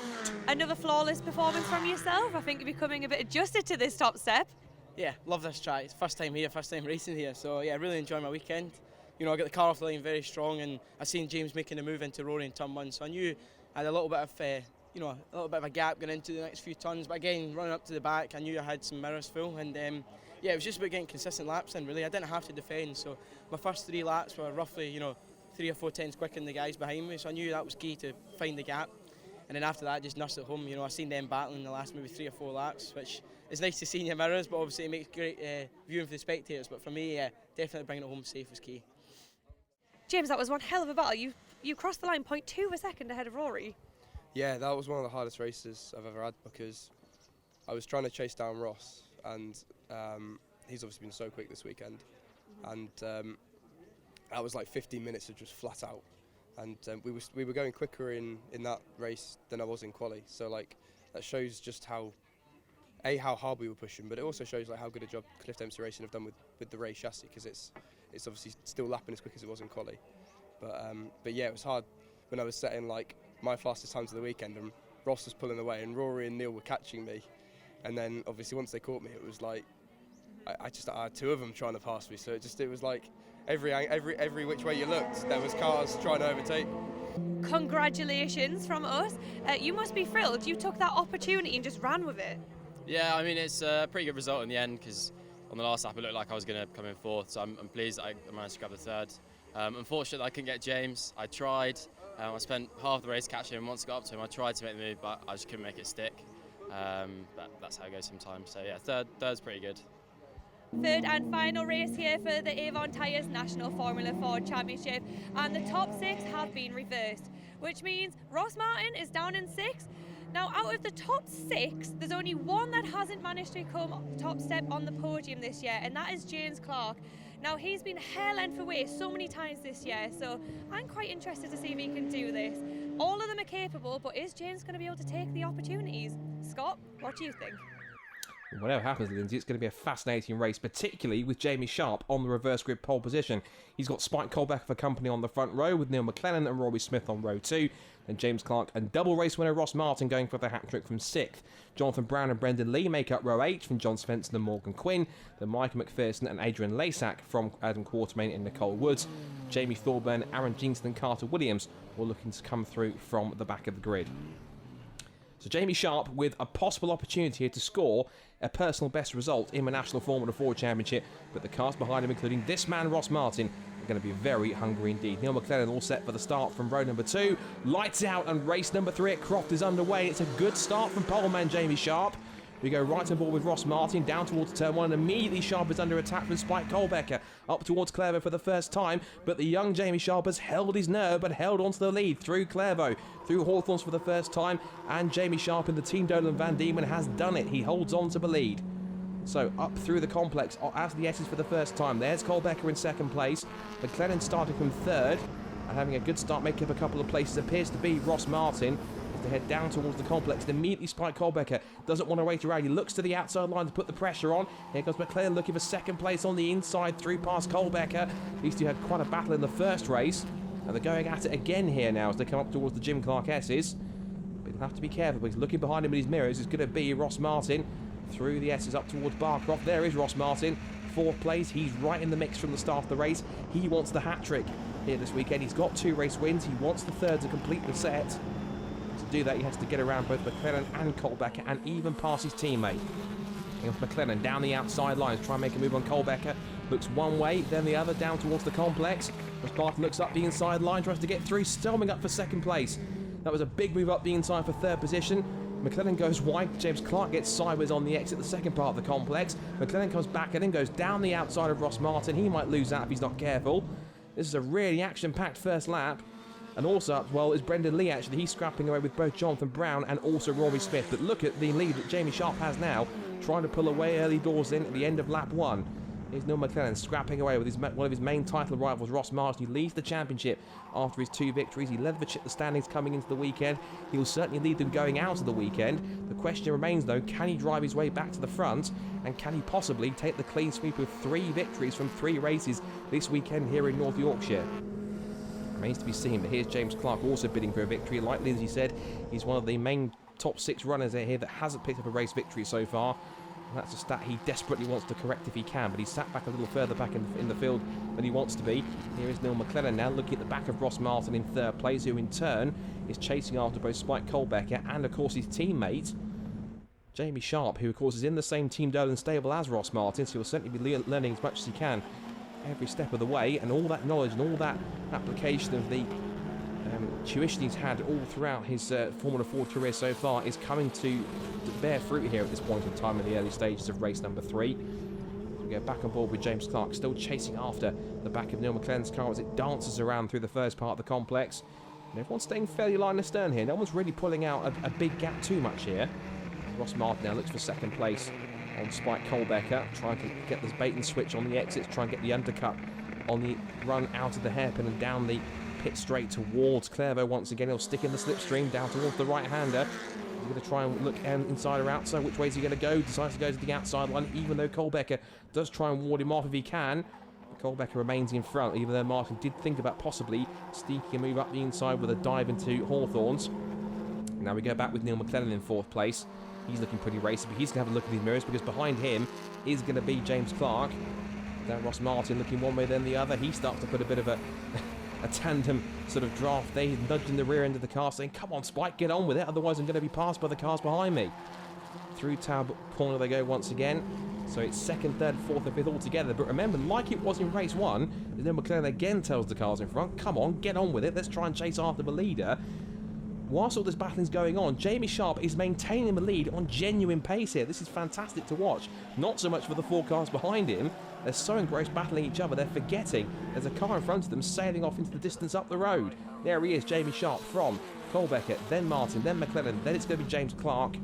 Another flawless performance from yourself. I think you're becoming a bit adjusted to this top step. Yeah, love this track. It's first time here, first time racing here. So yeah, really enjoyed my weekend. You know, I got the car off the line very strong, and I seen James making a move into Rory in turn 1. So I knew I had a little bit of a little bit of a gap going into the next few turns. But again, running up to the back, I knew I had some mirrors full, and yeah, it was just about getting consistent laps in, really. I didn't have to defend, so my first 3 laps were roughly, 3 or 4 tenths quicker than the guys behind me, so I knew that was key to find the gap. And then after that, just nursed it home. You know, I've seen them battling the last maybe 3 or 4 laps, which is nice to see in your mirrors, but obviously it makes great viewing for the spectators. But for me, definitely bringing it home safe was key. James, that was one hell of a battle. You crossed the line 0.2 of a second ahead of Rory. Yeah, that was one of the hardest races I've ever had because I was trying to chase down Ross, and he's obviously been so quick this weekend. And that was like 15 minutes of just flat out. And we were going quicker in that race than I was in quali. So like that shows just how hard we were pushing, but it also shows like how good a job Cliff Dempsey Racing have done with the race chassis, because it's obviously still lapping as quick as it was in quali. But yeah, it was hard when I was setting like my fastest times of the weekend, and Ross was pulling away, and Rory and Neil were catching me. And then obviously once they caught me, it was like I had 2 of them trying to pass me. So it was like every which way you looked, there was cars trying to overtake. Congratulations from us. You must be thrilled. You took that opportunity and just ran with it. Yeah, I mean, it's a pretty good result in the end, because on the last lap it looked like I was going to come in 4th, so I'm pleased that I managed to grab the 3rd. Unfortunately, I couldn't get James. I tried. I spent half the race catching him. Once I got up to him, I tried to make the move, but I just couldn't make it stick. But that's how it goes sometimes. So yeah, third's pretty good. 3rd and final race here for the Avon Tyres National Formula Ford Championship, and the top 6 have been reversed, which means Ross Martin is down in 6th. Now, out of the top 6, there's only one that hasn't managed to come top step on the podium this year, and that is James Clark. Now, he's been hair length away so many times this year, so I'm quite interested to see if he can do this. All of them are capable, but is James going to be able to take the opportunities? Scott, what do you think? Whatever happens, Lindsay, it's going to be a fascinating race, particularly with Jamie Sharp on the reverse grid pole position. He's got Spike Colbeck for company on the front row, with Neil McLennan and Rory Smith on row 2, and James Clark and double race winner Ross Martin going for the hat-trick from 6th. Jonathan Brown and Brendan Lee make up row 8 from John Svensson and Morgan Quinn, then Michael McPherson and Adrian Laysack from Adam Quartermain and Nicole Woods. Jamie Thorburn, Aaron Jeanston and Carter Williams all looking to come through from the back of the grid. So Jamie Sharp with a possible opportunity here to score a personal best result in the National Formula Ford Championship, but the cars behind him, including this man Ross Martin, are going to be very hungry indeed. Neil McLennan all set for the start from row number 2. Lights out, and race number 3 at Croft is underway. It's a good start from poleman Jamie Sharp. We go right on board with Ross Martin, down towards turn 1, and immediately Sharp is under attack from Spike Colbecker, up towards Clairvaux for the first time, but the young Jamie Sharp has held his nerve, but held on to the lead through Clairvaux, through Hawthorns for the first time, and Jamie Sharp in the Team Dolan Van Diemen has done it. He holds on to the lead. So up through the complex, out of the S's for the first time. There's Colbecker in 2nd place, McLennan starting from 3rd, and having a good start, making up a couple of places, appears to be Ross Martin. To head down towards the complex, and immediately Spike Colbecker doesn't want to wait around. He looks to the outside line to put the pressure on. Here comes McLaren looking for 2nd place on the inside, through past Colbecker. These two had quite a battle in the first race, and they're going at it again here now as they come up towards the Jim Clark S's. But he'll have to be careful, because looking behind him in his mirrors is going to be Ross Martin through the S's up towards Barcroft. There is Ross Martin, 4th place. He's right in the mix from the start of the race. He wants the hat-trick here this weekend. He's got 2 race wins. He wants the 3rd to complete the set. To do that, he has to get around both McLennan and Colbecker and even pass his teammate. Here's McLennan down the outside lines, try and make a move on Colbecker. Looks one way, then the other, down towards the complex. As Barton looks up the inside line, tries to get through, storming up for 2nd place. That was a big move up the inside for 3rd position. McLennan goes wide, James Clark gets sideways on the exit, the 2nd part of the complex. McLennan comes back and then goes down the outside of Ross Martin. He might lose that if he's not careful. This is a really action-packed first lap. And also up well is Brendan Lee, actually. He's scrapping away with both Jonathan Brown and also Rory Smith. But look at the lead that Jamie Sharp has now, trying to pull away early doors in at the end of lap 1. Here's Neil McLennan scrapping away with one of his main title rivals, Ross Martin. He leads the championship after his 2 victories. He led the standings coming into the weekend. He will certainly lead them going out of the weekend. The question remains, though, can he drive his way back to the front? And can he possibly take the clean sweep of 3 victories from 3 races this weekend here in North Yorkshire? Remains to be seen, but here's James Clark also bidding for a victory. Like Lindsay said, he's one of the main top 6 runners here that hasn't picked up a race victory so far. And that's a stat he desperately wants to correct if he can, but he's sat back a little further back in the field than he wants to be. Here is Neil McLennan now looking at the back of Ross Martin in 3rd place, who in turn is chasing after both Spike Colbecker and of course his teammate Jamie Sharp, who of course is in the same Team Dolan stable as Ross Martin, so he'll certainly be learning as much as he can every step of the way, and all that knowledge and all that application of the tuition he's had all throughout his Formula 4 career so far is coming to bear fruit here at this point in time in the early stages of race number 3. We go back on board with James Clark, still chasing after the back of Neil McLellan's car as it dances around through the first part of the complex. And everyone's staying fairly line astern here. No one's really pulling out a big gap too much here. Ross Martin now looks for second place on Spike Colbecker, trying to get this bait and switch on the exits, try and get the undercut on the run out of the hairpin and down the pit straight towards Clairvaux once again. He'll stick in the slipstream down towards the right-hander. He's going to try and look inside or outside. Which way is he going to go? Decides to go to the outside line, even though Colbecker does try and ward him off if he can. Colbecker remains in front, even though Martin did think about possibly sneaking a move up the inside with a dive into Hawthorns. Now we go back with Neil McLellan in 4th place. He's looking pretty racy, but he's going to have a look at his mirrors because behind him is going to be James Clark. Now Ross Martin looking one way then the other. He starts to put a bit of a tandem sort of draft there. He's nudging the rear end of the car saying, come on Spike, get on with it, otherwise I'm going to be passed by the cars behind me. Through Tower Corner they go once again. So it's 2nd, 3rd, 4th and 5th all together. But remember, like it was in race 1, Neil McLellan again tells the cars in front, come on, get on with it, let's try and chase after the leader. Whilst all this battling's going on, Jamie Sharp is maintaining the lead on genuine pace here. This is fantastic to watch. Not so much for the 4 cars behind him. They're so engrossed battling each other, they're forgetting there's a car in front of them sailing off into the distance up the road. There he is, Jamie Sharp from Colbecker, then Martin, then McLellan, then it's going to be James Clark.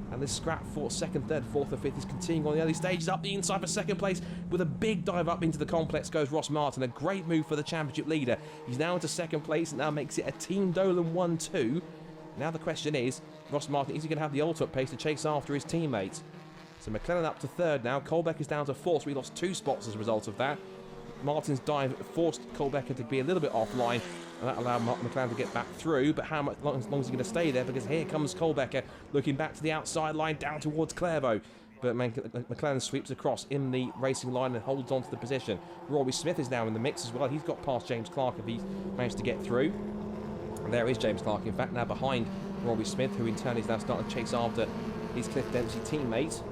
And this scrap for 2nd, 3rd, 4th and 5th is continuing on the early stages. Up the inside for 2nd place with a big dive up into the complex goes Ross Martin. A great move for the championship leader. He's now into 2nd place and now makes it a Team Dolan 1-2. Now the question is, Ross Martin, is he going to have the ultimate pace to chase after his teammates? So McLellan up to 3rd now. Colbeck is down to 4th, so he lost 2 spots as a result of that. Martin's dive forced Colbecker to be a little bit offline, and that allowed McLellan to get back through. But how much long is he going to stay there? Because here comes Colbecker looking back to the outside line down towards Clairvaux. But McLellan sweeps across in the racing line and holds on to the position. Rory Smith is now in the mix as well. He's got past James Clark if he's managed to get through. And there is James Clark, in fact, now behind Rory Smith, who in turn is now starting to chase after his Cliff Dempsey teammate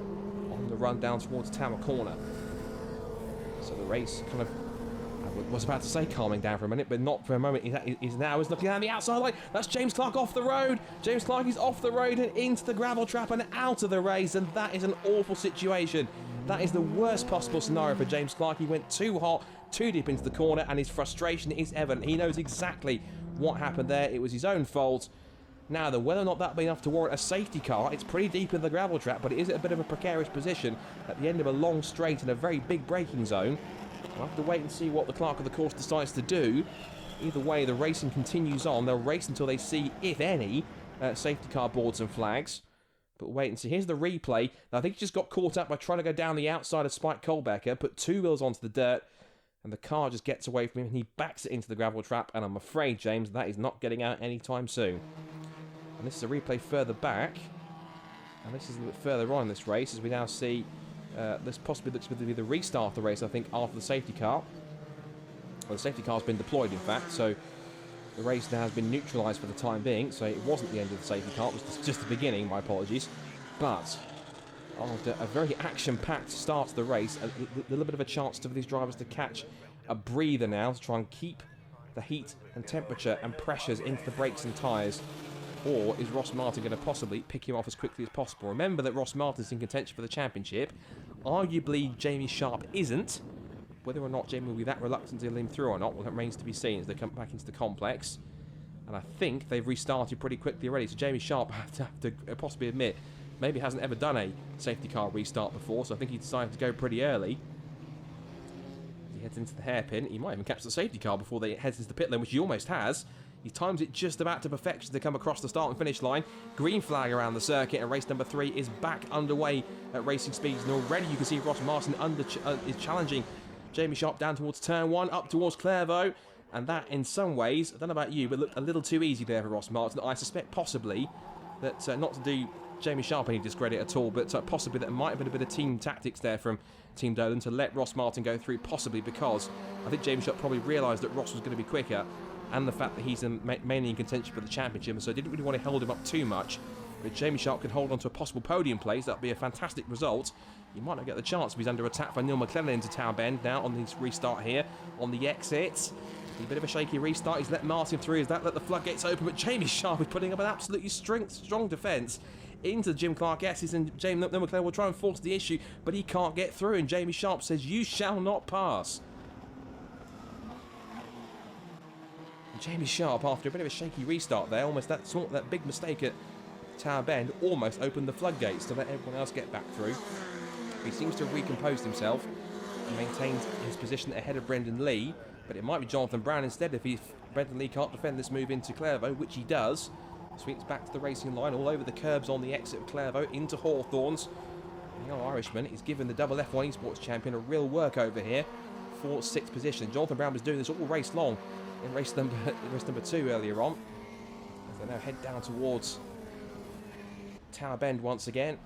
on the run down towards Tower Corner. So the race kind of, I was about to say calming down for a minute, but not for a moment. He's now looking down the outside line. That's James Clark off the road. James Clark is off the road and into the gravel trap and out of the race, and that is an awful situation. That is the worst possible scenario for James Clark. He went too hot, too deep into the corner, and his frustration is evident. He knows exactly what happened there. It was his own fault. Now then, whether or not that'll be enough to warrant a safety car, it's pretty deep in the gravel trap, but it is at a bit of a precarious position at the end of a long straight in a very big braking zone. We'll have to wait and see what the clerk of the course decides to do. Either way, the racing continues on. They'll race until they see, if any, safety car boards and flags. But wait and see. Here's the replay. Now, I think he just got caught up by trying to go down the outside of Spike Colbecker, put 2 wheels onto the dirt, and the car just gets away from him, and he backs it into the gravel trap, and I'm afraid, James, that is not getting out anytime soon. And this is a replay further back, and this is a little bit further on in this race, as we now see this possibly looks to be the restart of the race, I think, after the safety car. Well, the safety car's been deployed, in fact, so the race now has been neutralised for the time being, so it wasn't the end of the safety car, it was just the beginning, my apologies. But after a very action-packed start to the race, a little bit of a chance for these drivers to catch a breather now to try and keep the heat and temperature and pressures into the brakes and tyres. Or is Ross Martin going to possibly pick him off as quickly as possible? Remember that Ross Martin's in contention for the championship. Arguably, Jamie Sharp isn't. Whether or not Jamie will be that reluctant to let him through or not, well, that remains to be seen as they come back into the complex. And I think they've restarted pretty quickly already. So Jamie Sharp, I have to possibly admit, maybe hasn't ever done a safety car restart before, so I think he decided to go pretty early. He heads into the hairpin. He might even catch the safety car before they heads into the pit lane, which he almost has. He times it just about to perfection to come across the start and finish line. Green flag around the circuit, and race number 3 is back underway at racing speeds. And already you can see Ross Martin is challenging Jamie Sharp down towards turn 1, up towards Clairvaux. And that, in some ways, I don't know about you, but looked a little too easy there for Ross Martin. I suspect possibly that, not to do Jamie Sharp any discredit at all, but possibly that might have been a bit of team tactics there from Team Dolan to let Ross Martin go through, possibly because I think Jamie Sharp probably realised that Ross was going to be quicker, and the fact that he's mainly in contention for the championship, and so didn't really want to hold him up too much. But Jamie Sharp could hold on to a possible podium place. That would be a fantastic result. He might not get the chance if he's under attack by Neil McLellan into Tower Bend now on this restart here on the exit. A bit of a shaky restart. He's let Martin through. He's let the floodgates open, but Jamie Sharp is putting up an absolutely strong defence into Jim Clark S's, and James McLaren will try and force the issue, but he can't get through, and Jamie Sharp says, "You shall not pass." And Jamie Sharp, after a bit of a shaky restart there, almost that big mistake at Tower Bend, almost opened the floodgates to let everyone else get back through. He seems to have recomposed himself and maintained his position ahead of Brendan Lee, but it might be Jonathan Brown instead if Brendan Lee can't defend this move into Clairvaux, which he does. Sweeps back to the racing line, all over the curbs on the exit of Clairvaux, into Hawthorns. The young Irishman is giving the double F1 Esports champion a real work over here for 6th position. Jonathan Brown was doing this all race long in race number 2 earlier on. As they now head down towards Tower Bend once again.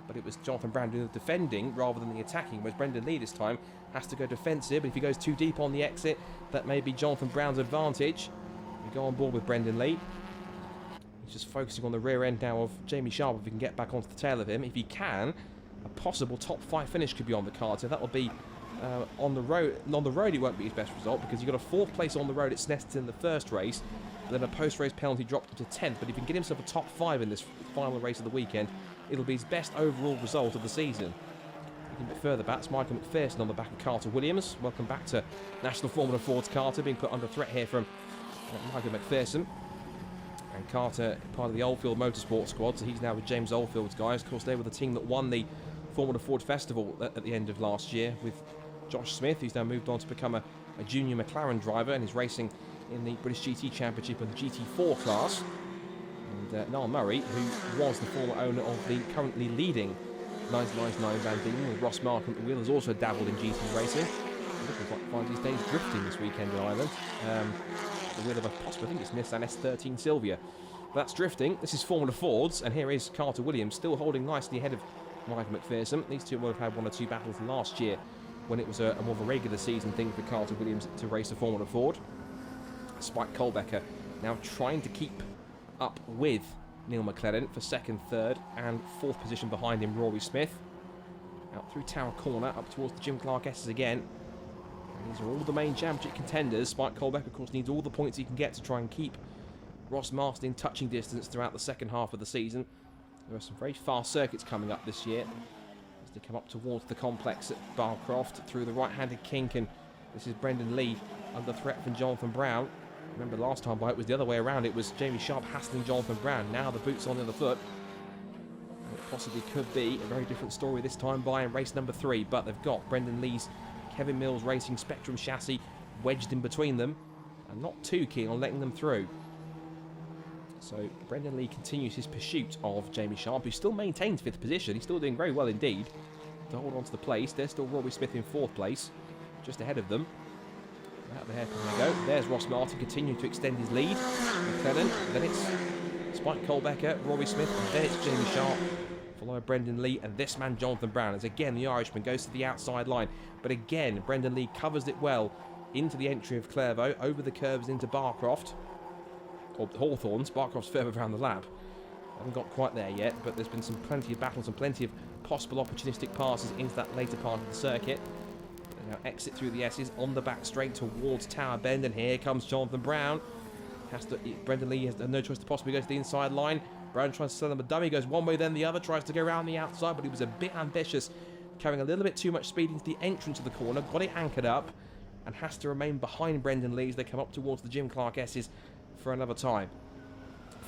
But it was Jonathan Brown doing the defending rather than the attacking, whereas Brendan Lee this time has to go defensive. But if he goes too deep on the exit, that may be Jonathan Brown's advantage. We go on board with Brendan Lee. He's just focusing on the rear end now of Jamie Sharp if he can get back onto the tail of him. If he can, a possible top 5 finish could be on the card. So that will be on the road. On the road, it won't be his best result because he got a 4th place on the road at Snetterton in the first race. But then a post-race penalty dropped him to 10th. But if he can get himself a top 5 in this final race of the weekend, it'll be his best overall result of the season. Looking a bit further back, it's Michael McPherson on the back of Carter Williams. Welcome back to National Formula Ford's Carter, being put under threat here from Michael McPherson. And Carter, part of the Oldfield Motorsport squad, so he's now with James Oldfield's guys. Of course, they were the team that won the Formula Ford Festival at the end of last year with Josh Smith, who's now moved on to become a junior McLaren driver and is racing in the British GT Championship in the GT4 class. And Niall Murray, who was the former owner of the currently leading 1999 Van Diemen with Ross Markham at the wheel, has also dabbled in GT racing. Looking like finds these days drifting this weekend in Ireland. The wheel of a possible, I think it's Nissan S13 Silvia. But that's drifting. This is Formula Fords, and here is Carter Williams still holding nicely ahead of Michael McPherson. These two would have had 1 or 2 battles last year when it was a more of a regular season thing for Carter Williams to race a Formula Ford. Spike Colbecker now trying to keep up with Neil McLaren for 2nd, 3rd and 4th position behind him, Rory Smith. Out through Tower Corner, up towards the Jim Clark S's again. And these are all the main championship contenders. Spike Colbecker, of course, needs all the points he can get to try and keep Ross Marston in touching distance throughout the second half of the season. There are some very fast circuits coming up this year as they come up towards the complex at Barcroft through the right-handed kink, and this is Brendan Lee under threat from Jonathan Brown. Remember last time by it was the other way around. It was Jamie Sharp hassling Jonathan Brown. Now the boot's on the other foot. And it possibly could be a very different story this time by in race number 3. But they've got Brendan Lee's Kevin Mills Racing Spectrum chassis wedged in between them and not too keen on letting them through. So Brendan Lee continues his pursuit of Jamie Sharp, who still maintains 5th position. He's still doing very well indeed to hold on to the place. There's still Rory Smith in 4th place, just ahead of them. Out the hairpin they go. There's Ross Martin continuing to extend his lead. McLaren, then it's Spike Colbecker, Rory Smith, and then it's Jamie Sharp, followed by Brendan Lee and this man Jonathan Brown. As again the Irishman goes to the outside line, but again Brendan Lee covers it well into the entry of Clairvaux, over the curves into Barcroft, or Hawthorns. Barcroft's further around the lap. Haven't got quite there yet, but there's been plenty of battles and plenty of possible opportunistic passes into that later part of the circuit. Now exit through the S's on the back straight towards Tower Bend, and here comes Jonathan Brown. Brendan Lee has no choice to possibly go to the inside line. Brown tries to sell him a dummy, goes one way then the other, tries to go around the outside, but he was a bit ambitious, carrying a little bit too much speed into the entrance of the corner, got it anchored up, and has to remain behind Brendan Lee as they come up towards the Jim Clark S's for another time.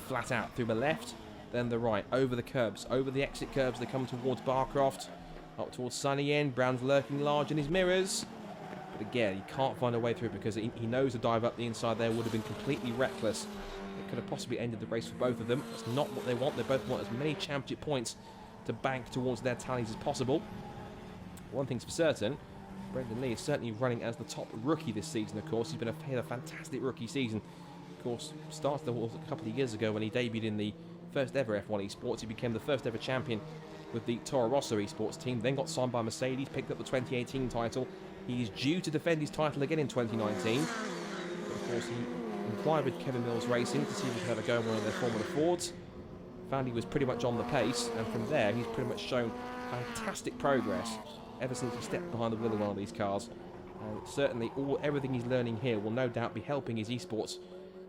Flat out through the left, then the right, over the curbs, over the exit curbs, they come towards Barcroft. Up towards Sunny End, Brown's lurking large in his mirrors. But again, he can't find a way through because he knows a dive up the inside there would have been completely reckless. It could have possibly ended the race for both of them. That's not what they want. They both want as many championship points to bank towards their tallies as possible. One thing's for certain, Brendan Lee is certainly running as the top rookie this season, of course. He's had a fantastic rookie season. Of course, started a couple of years ago when he debuted in the first ever F1 Esports. He became the first ever champion with the Toro Rosso Esports team, then got signed by Mercedes, picked up the 2018 title. He is due to defend his title again in 2019. But of course, he inquired with Kevin Mills Racing to see if he could have a go in one of their Formula Fords. Found he was pretty much on the pace, and from there he's pretty much shown fantastic progress ever since he stepped behind the wheel of one of these cars. And certainly everything he's learning here will no doubt be helping his esports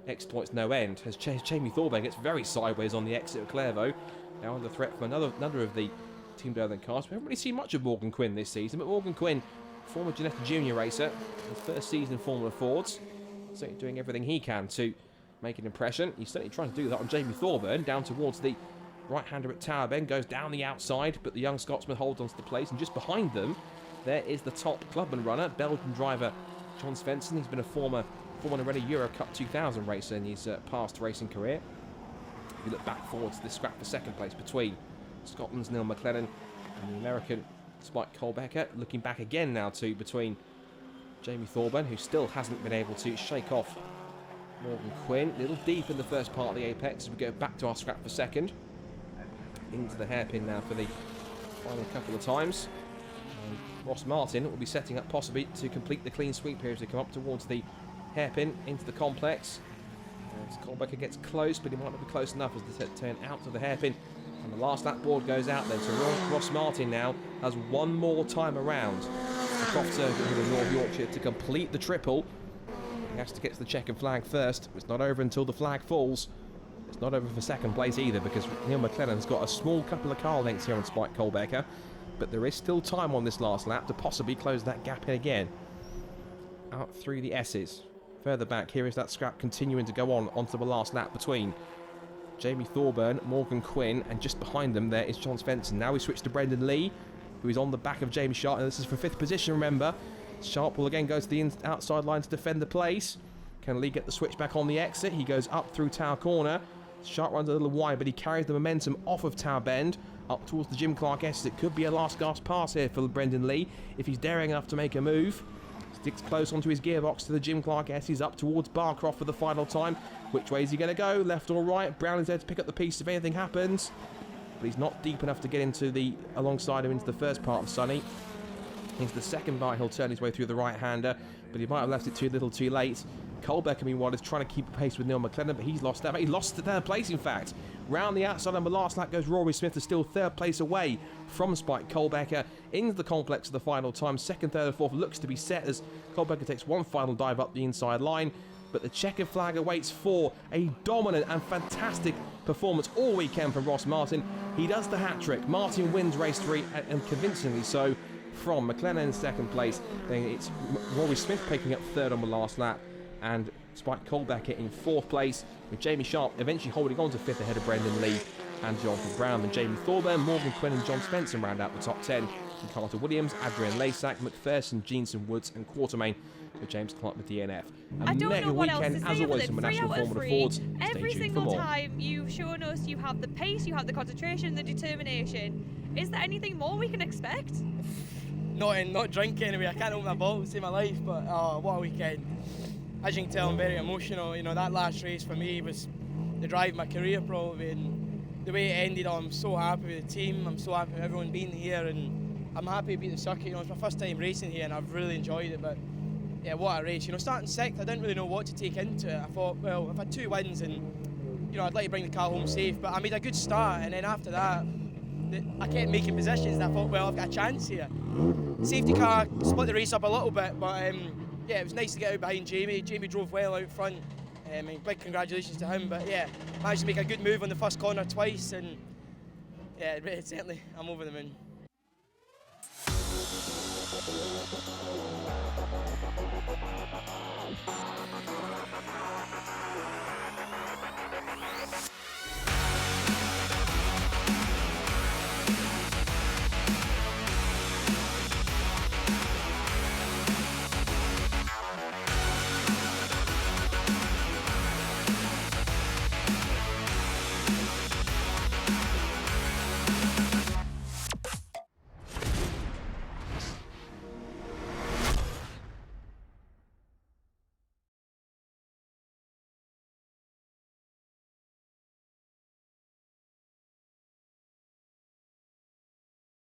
exploits no end. As Jamie Thorburn gets very sideways on the exit of Clairvaux, now under threat from another of the Team Derlin cars. We haven't really seen much of Morgan Quinn this season, but Morgan Quinn, former Ginetta Junior racer, his first season in Formula Fords, certainly doing everything he can to make an impression. He's certainly trying to do that on Jamie Thorburn, down towards the right-hander at Tower Bend, goes down the outside, but the young Scotsman holds onto the place, and just behind them, there is the top clubman runner, Belgian driver John Svensson. He's been a former Formula Ready Euro Cup 2000 racer in his past racing career. If you look back forwards to this scrap for second place between Scotland's Neil McLennan and the American Spike Colbecker. Looking back again now to between Jamie Thorburn, who still hasn't been able to shake off Morgan Quinn. A little deep in the first part of the apex as we go back to our scrap for second. Into the hairpin now for the final couple of times. And Ross Martin will be setting up possibly to complete the clean sweep here as they come up towards the hairpin into the complex. As Colbecker gets close, but he might not be close enough as they turn out to the hairpin. And the last lap board goes out then to Ross Martin now has one more time around the Croft circuit here in North Yorkshire to complete the triple. He has to get to the checkered flag first. It's not over until the flag falls. It's not over for second place either because Neil McLennan's got a small couple of car lengths here on Spike Colbecker. But there is still time on this last lap to possibly close that gap in again. Out through the S's. Further back, here is that scrap continuing to go on onto the last lap between Jamie Thorburn, Morgan Quinn, and just behind them there is John Svensson. Now we switch to Brendan Lee, who is on the back of Jamie Sharp. And this is for 5th position, remember. Sharp will again go to the outside line to defend the place. Can Lee get the switch back on the exit? He goes up through Tower Corner. Sharp runs a little wide, but he carries the momentum off of Tower Bend up towards the Jim Clark S. It could be a last gasp pass here for Brendan Lee if he's daring enough to make a move. Sticks close onto his gearbox to the Jim Clark S. He's up towards Barcroft for the final time. Which way is he going to go? Left or right? Brown is there to pick up the piece if anything happens. But he's not deep enough to get into alongside him into the first part of Sunny. Into the second part, he'll turn his way through the right-hander, but he might have left it too little too late. Colbecker, meanwhile, is trying to keep pace with Neil McLennan, but he's lost that. He lost the third place, in fact. Round the outside on the last lap goes Rory Smith, is still third place away from Spike Colbecker. Into the complex for the final time. Second, third, and fourth looks to be set as Colbecker takes one final dive up the inside line. But the checkered flag awaits for a dominant and fantastic performance all weekend from Ross Martin. He does the hat-trick. Martin wins race 3, and convincingly so, from McLennan in second place. Then it's Rory Smith picking up third on the last lap, and Spike Colbecker in fourth place, with Jamie Sharp eventually holding on to fifth ahead of Brendan Lee and Jonathan Brown. Then Jamie Thorburn, Morgan Quinn and John Svensson round out the top 10. And Carter Williams, Adrian Laysack, McPherson, Jeanson, Woods and Quartermain with James Clark with DNF. I don't know what else to as say always with from it. the 3 National out of Formula 3. Fords. Every Stay tuned for single more. time you've shown us you have the pace, you have the concentration, the determination. Is there anything more we can expect? Not drinking anyway. I can't open my bottle to save my life, but what a weekend. As you can tell, I'm very emotional. You know, that last race for me was the drive of my career probably, and the way it ended, I'm so happy with the team. I'm so happy with everyone being here, and I'm happy to be at the circuit. You know, it's my first time racing here, and I've really enjoyed it. But yeah, what a race! You know, starting 6th, I didn't really know what to take into it. I thought, well, I've had 2 wins, and you know, I'd like to bring the car home safe. But I made a good start, and then after that, I kept making positions, and I thought, well, I've got a chance here. Safety car split the race up a little bit, but yeah, it was nice to get out behind Jamie. Jamie drove well out front. Big congratulations to him, but yeah, managed to make a good move on the first corner twice, and yeah, certainly I'm over the moon.